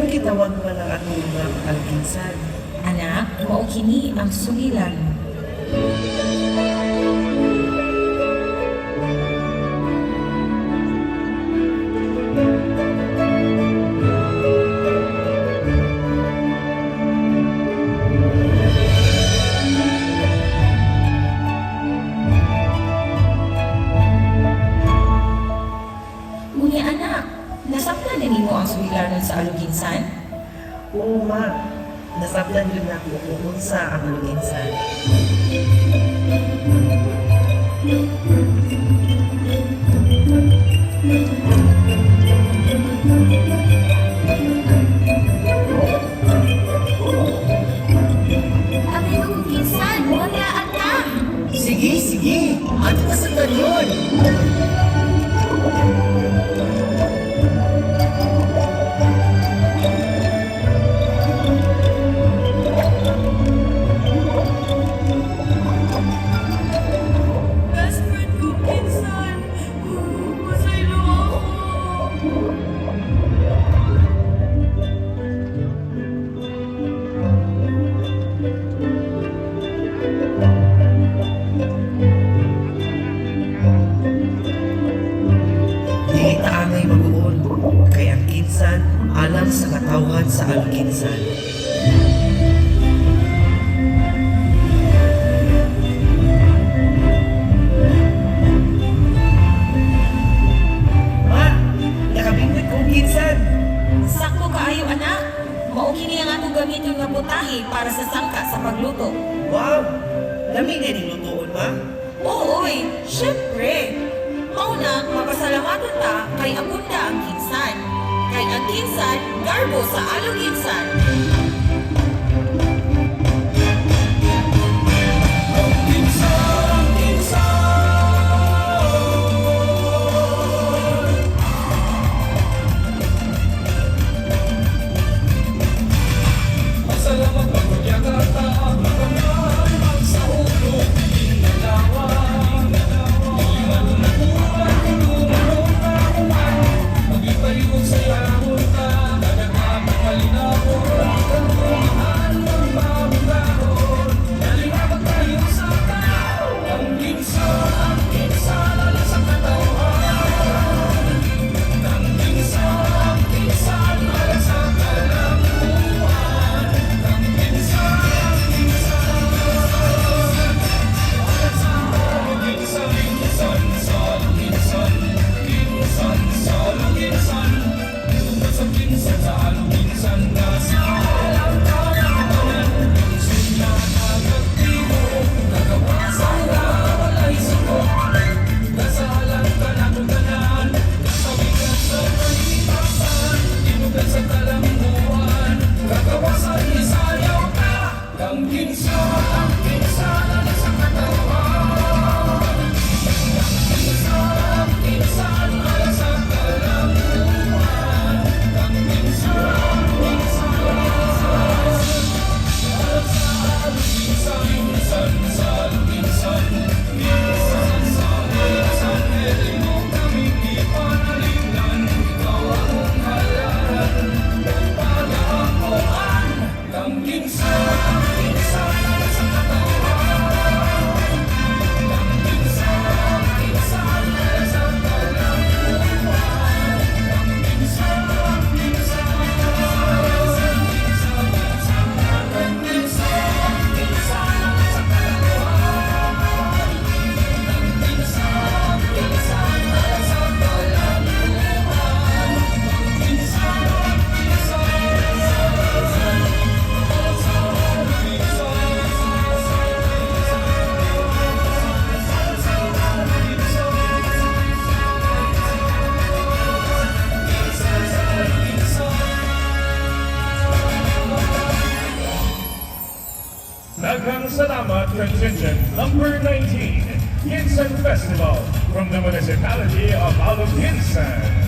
Ngano gitawag pa lang atong mga alkinsan? Anak, mao kini ang sugilan. Ngunit anak, nasaktan na nimo ang sugilanon sa aluginsan? Oo ma, nasabdan yun na ako kung unsa ang alkinsan. Abay ko kinsan, wala ata. Sige, sige! Ato nasabdan yun! Best friend ko kinsan, masaylo ako. Dili ta angay mag-uon, kay ang kinsan alam sa katawhan sa alkinsan. Ma, nakabingwit kong kinsan. Sakto kaayo anak. Mao kini ang atong gamiton nga putahe para sa sangka sa pagluto. Wow! Lami na nilutuon, ma. Ooy, syempre. Mauna, mapasalamatan ta kay Abunda ang kinsan. Kay ang kinsan, garbo sa aluginsan. Daghang salamat contingent number 19, Kinsan Festival from the municipality of Aluginsan.